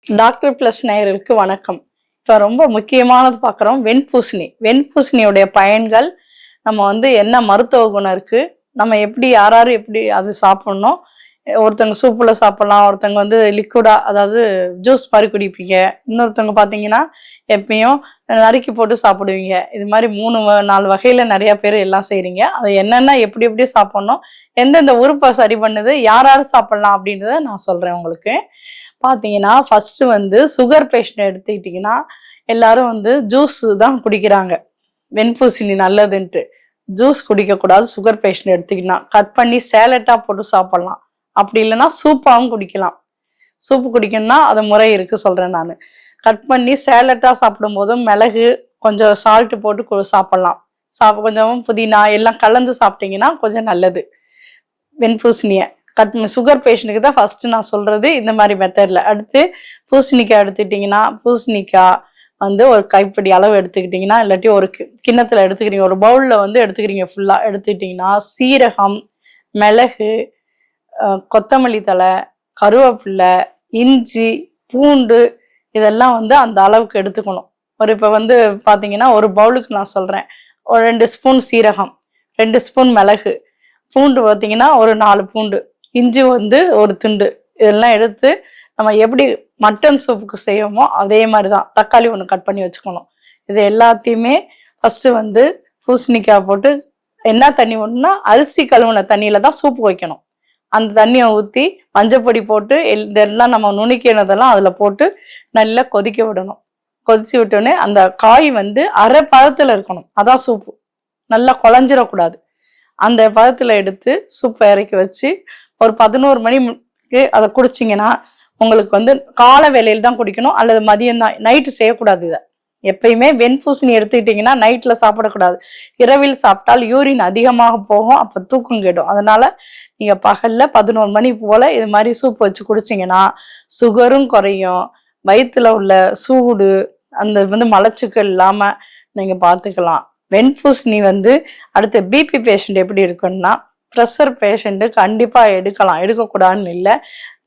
Doctor plus நேயர்களுக்கு வணக்கம். இப்போ ரொம்ப முக்கியமானது பார்க்குறோம், வெண்பூசணி. வெண்பூசணியுடைய பயன்கள், நம்ம என்ன மருத்துவ குணம் இருக்கு, நம்ம எப்படி யார் எப்படி அது சாப்பிடணும். ஒருத்தவங்க சூப்பில் சாப்பிடலாம், ஒருத்தவங்க லிக்விடா, அதாவது ஜூஸ் மாதிரி குடிப்பீங்க. இன்னொருத்தவங்க பார்த்தீங்கன்னா எப்பயும் நறுக்கி போட்டு சாப்பிடுவீங்க. இது மாதிரி 3-4 வகையில் நிறையா பேர் எல்லாம் செய்கிறீங்க. அது என்னென்ன எப்படி எப்படி சாப்பிட்ணும், எந்தெந்த உறுப்பை சரி பண்ணுது, யார் யார் சாப்பிட்லாம் அப்படின்றத நான் சொல்கிறேன் உங்களுக்கு. பார்த்தீங்கன்னா ஃபஸ்ட்டு சுகர் பேஷண்ட் எடுத்துக்கிட்டிங்கன்னா எல்லாரும் ஜூஸ் தான் குடிக்கிறாங்க. வெண்பூசணி நல்லதுன்ட்டு ஜூஸ் குடிக்கக்கூடாது. சுகர் பேஷண்ட் எடுத்துக்கிட்டா கட் பண்ணி சேலட்டாக போட்டு சாப்பிட்லாம். அப்படி இல்லைன்னா சூப்பாகவும் குடிக்கலாம். சூப்பு குடிக்கணும்னா அது முறை இருக்குது சொல்கிறேன் நான். கட் பண்ணி சேலட்டாக சாப்பிடும் போதும் மிளகு கொஞ்சம் சால்ட்டு போட்டு சாப்பிட்லாம். கொஞ்சம் புதினா எல்லாம் கலந்து சாப்பிட்டீங்கன்னா கொஞ்சம் நல்லது. வெண்பூசணியை சுகர் பேஷண்ட்டுக்கு தான் ஃபஸ்ட்டு நான் சொல்கிறது இந்த மாதிரி மெத்தடில். அடுத்து பூசணிக்காய் எடுத்துக்கிட்டிங்கன்னா, பூசணிக்காய் ஒரு கைப்பிடி அளவு எடுத்துக்கிட்டிங்கன்னா, இல்லாட்டி ஒரு கிண்ணத்தில் எடுத்துக்கிறீங்க, ஒரு பவுலில் எடுத்துக்கிறீங்க. ஃபுல்லாக எடுத்துக்கிட்டிங்கன்னா சீரகம், மிளகு, கொத்தமல்லி தழை, கருவேப்பிலை, இஞ்சி, பூண்டு இதெல்லாம் அந்த அளவுக்கு எடுத்துக்கணும். இப்போ பார்த்தீங்கன்னா ஒரு பவுலுக்கு நான் சொல்கிறேன், ஒரு 2 ஸ்பூன் சீரகம், 2 ஸ்பூன் மிளகு, பூண்டு பார்த்தீங்கன்னா ஒரு 4 பூண்டு, இஞ்சி ஒரு துண்டு, இதெல்லாம் எடுத்து நம்ம எப்படி மட்டன் சூப்புக்கு செய்வோமோ அதே மாதிரி தான். தக்காளி ஒன்று கட் பண்ணி வச்சுக்கணும். இது எல்லாத்தையுமே ஃபஸ்ட்டு பூசணிக்காய் போட்டு என்ன தண்ணி ஒன்றுனா அரிசி கழுவுன தண்ணியில் தான் சூப்பு வைக்கணும். அந்த தண்ணியை ஊற்றி மஞ்சப்பொடி போட்டு இதெல்லாம் நம்ம நுணுக்கினதெல்லாம் அதில் போட்டு நல்லா கொதிக்க விடணும். கொதிச்சு விட்டோன்னே அந்த காய் அரை பதத்தில் இருக்கணும். அதான் சூப்பு, நல்லா குழஞ்சிடக்கூடாது. அந்த பதத்தில் எடுத்து சூப்பை இறக்கி வச்சு ஒரு 11 மணிக்கு அதை குடிச்சிங்கன்னா உங்களுக்கு காலை வேலையில் தான் குடிக்கணும், அல்லது மதியம் தான். நைட்டு செய்யக்கூடாது. இதை எப்பயுமே வெண்பூசணி எடுத்துக்கிட்டிங்கன்னா நைட்டில் சாப்பிடக்கூடாது. இரவில் சாப்பிட்டால் யூரின் அதிகமாக போகும், அப்போ தூக்கம் கெடும். அதனால் நீங்கள் பகலில் 11 மணி போல் இது மாதிரி சூப் வச்சு குடிச்சிங்கன்னா சுகரும் குறையும், வயிற்றில் உள்ள சூடு அந்த மலச்சிக்கல் இல்லாமல் நீங்கள் பார்த்துக்கலாம். வெண்பூசணி அடுத்து பிபி பேஷண்ட் எப்படி இருக்குன்னா, ப்ரெஷர் பேஷண்ட்டு கண்டிப்பாக எடுக்கக்கூடாதுன்னு இல்லை.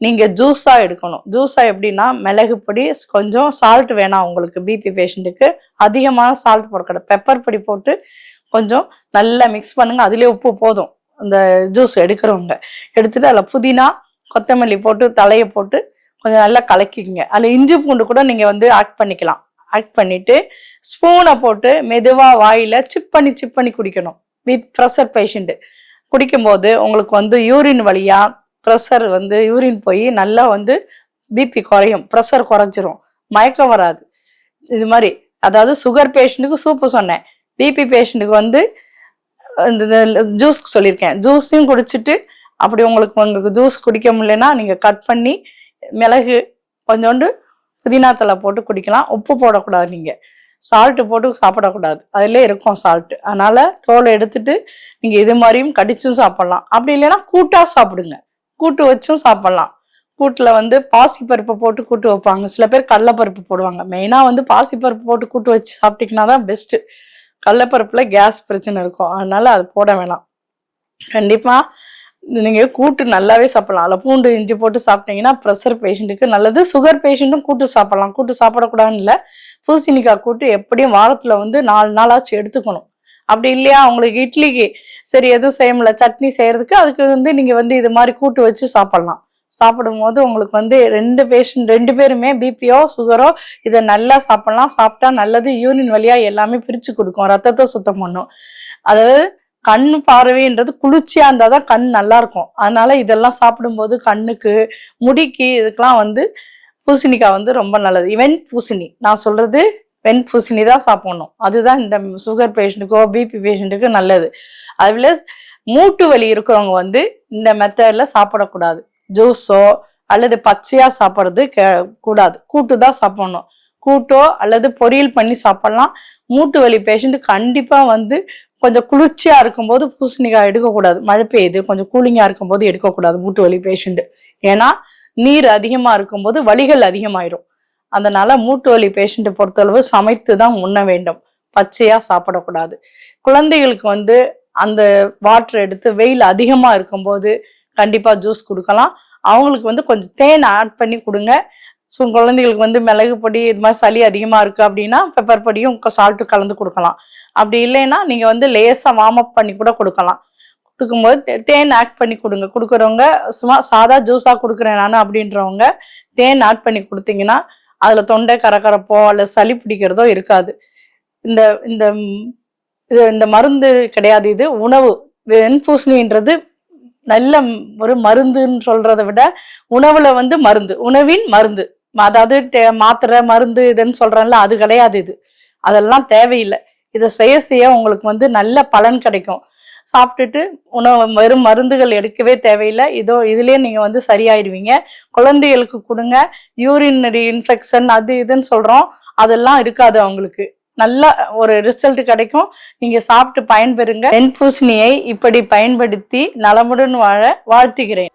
நீங்கள் ஜூஸாக எடுக்கணும். ஜூஸாக எப்படின்னா மிளகு பொடி, கொஞ்சம் சால்ட் வேணாம் உங்களுக்கு. பிபி பேஷண்ட்டுக்கு அதிகமாக சால்ட் போடக்கூடாது. பெப்பர் பொடி போட்டு கொஞ்சம் நல்லா மிக்ஸ் பண்ணுங்கள். அதுலேயே உப்பு போதும். அந்த ஜூஸ் எடுக்கிறவங்க எடுத்துகிட்டு அதில் புதினா, கொத்தமல்லி போட்டு தலையை போட்டு கொஞ்சம் நல்லா கலக்கிக்குங்க. அதில் இஞ்சி பூண்டு கூட நீங்கள் ஆட் பண்ணிக்கலாம். ஆட் பண்ணிவிட்டு ஸ்பூனை போட்டு மெதுவாக வாயில் சிப் பண்ணி குடிக்கணும். ப்ரெஷர் பேஷண்ட்டு குடிக்கும்போது உங்களுக்கு யூரின் வழியாக ப்ரெஷர் யூரின் போய் நல்லா பிபி குறையும், ப்ரெஷர் குறைஞ்சிரும், மயக்கம் வராது. இது மாதிரி அதாவது சுகர் பேஷண்ட்டுக்கு சூப்பு சொன்னேன், பிபி பேஷண்ட்டுக்கு இந்த ஜூஸ் சொல்லியிருக்கேன். ஜூஸையும் குடிச்சிட்டு அப்படி உங்களுக்கு ஜூஸ் குடிக்க முடியலன்னா நீங்கள் கட் பண்ணி மிளகு கொஞ்சோண்டு புதினா தழை போட்டு குடிக்கலாம். உப்பு போடக்கூடாது, நீங்கள் சால்ட்டு போட்டு சாப்பிடக்கூடாது, அதிலே இருக்கும் சால்ட்டு. அதனால் தோலை எடுத்துட்டு நீங்கள் இது மாதிரியும் கடிச்சும் சாப்பிட்லாம். அப்படி இல்லைன்னா கூட்டாக சாப்பிடுங்க, கூட்டு வச்சும் சாப்பிட்லாம். கூட்டில் பாசிப்பருப்பு போட்டு கூட்டு வைப்பாங்க, சில பேர் கடலைப்பருப்பு போடுவாங்க. மெயினாக பாசிப்பருப்பு போட்டு கூட்டு வச்சு சாப்பிட்டிங்கன்னா தான் பெஸ்ட்டு. கடலைப்பருப்பில் கேஸ் பிரச்சனை இருக்கும், அதனால் அது போட வேணாம். கண்டிப்பாக நீங்கள் கூட்டு நல்லாவே சாப்பிடலாம். அதில் பூண்டு இஞ்சி போட்டு சாப்பிட்டீங்கன்னா ப்ரெஷர் பேஷண்ட்டுக்கு நல்லது. சுகர் பேஷண்ட்டும் கூட்டு சாப்பிடலாம். கூட்டு சாப்பிடக்கூடாதுன்னு இல்லை. பூசணிக்காய் கூட்டு எப்படியும் வாரத்தில் 4 நாளாச்சு எடுத்துக்கணும். அப்படி இல்லையா உங்களுக்கு இட்லிக்கு சரி எதுவும் செய்ய முடியல, சட்னி செய்யறதுக்கு, அதுக்கு நீங்கள் இது மாதிரி கூட்டு வச்சு சாப்பிடலாம். சாப்பிடும் போது உங்களுக்கு 2 பேருமே பிபியோ சுகரோ இதை நல்லா சாப்பிடலாம். சாப்பிட்டா நல்லது. யூரின் வழியாக எல்லாமே பிரித்து கொடுக்கும், ரத்தத்தை சுத்தம் பண்ணும். அதாவது கண் பார்வைன்றது குளிர்ச்சியா இருந்தால் தான் கண் நல்லா இருக்கும். அதனால இதெல்லாம் சாப்பிடும்போது கண்ணுக்கு, முடிக்கு, இதுக்கெல்லாம் பூசணிக்காய் ரொம்ப நல்லது. வெண்பூசணி நான் சொல்றது, வெண்பூசணி தான் சாப்பிடணும். அதுதான் இந்த சுகர் பேஷண்ட்டுக்கோ பிபி பேஷண்ட்டுக்கு நல்லது. அதுல மூட்டு வலி இருக்கிறவங்க இந்த மெத்தடில் சாப்பிடக்கூடாது. ஜூஸோ அல்லது பச்சையா சாப்பிட்றது கூடாது. கூட்டு தான் சாப்பிடணும். கூட்டோ அல்லது பொரியல் பண்ணி சாப்பிடலாம். மூட்டு வலி பேஷண்ட் கண்டிப்பா கொஞ்சம் குளிர்ச்சியா இருக்கும்போது பூசணிக்காய் எடுக்கக்கூடாது. மழை பெய்யுது, கொஞ்சம் கூலிங்கா இருக்கும்போது எடுக்கக்கூடாது மூட்டு வலி பேஷண்ட். ஏன்னா நீர் அதிகமா இருக்கும்போது வலிகள் அதிகமாயிரும். அதனால மூட்டு வலி பேஷண்ட்டை பொறுத்தளவு சமைத்து தான் உண்ண வேண்டும், பச்சையா சாப்பிடக்கூடாது. குழந்தைகளுக்கு அந்த வாட்டர் எடுத்து வெயில் அதிகமா இருக்கும்போது கண்டிப்பா ஜூஸ் கொடுக்கலாம். அவங்களுக்கு கொஞ்சம் தேன் ஆட் பண்ணி கொடுங்க. ஸோ குழந்தைகளுக்கு வந்து மிளகு பொடி இது மாதிரி சளி அதிகமாக இருக்குது அப்படின்னா பெப்பர் பொடியும் சால்ட்டு கலந்து கொடுக்கலாம். அப்படி இல்லைன்னா நீங்கள் வந்து லேசாக வார்ம் அப் பண்ணி கூட கொடுக்கலாம். கொடுக்கும்போது தேன் ஆட் பண்ணி கொடுங்க. கொடுக்குறவங்க சும்மா சாதா ஜூஸாக கொடுக்குறேன் நான் அப்படின்றவங்க தேன் ஆட் பண்ணி கொடுத்தீங்கன்னா அதில் தொண்டை கரகரப்போ அல்லது சளி பிடிக்கிறதோ இருக்காது. இந்த இந்த இந்த மருந்து கிடையாது, இது உணவு. வெண்பூசணின்றது நல்ல ஒரு மருந்துன்னு சொல்றதை விட உணவுல வந்து மருந்து, உணவின் மருந்து. அதாவது மாத்திரை மருந்து இதுன்னு சொல்றேன்ல, அது கிடையாது. இது அதெல்லாம் தேவையில்லை. இதை செய்ய செய்ய உங்களுக்கு வந்து நல்ல பலன் கிடைக்கும். சாப்பிட்டுட்டு உணவு வெறும் மருந்துகள் எடுக்கவே தேவையில்லை. இதுலயே நீங்க வந்து சரியாயிடுவீங்க. குழந்தைகளுக்கு கொடுங்க. யூரினரி இன்ஃபெக்ஷன் அது இதுன்னு சொல்றோம், அதெல்லாம் இருக்காது. அவங்களுக்கு நல்ல ஒரு ரிசல்ட் கிடைக்கும். நீங்க சாப்பிட்டு பயன்பெறுங்க. வெண்பூசணியை இப்படி பயன்படுத்தி நலமுடன் வாழ வாழ்த்துகிறேன்.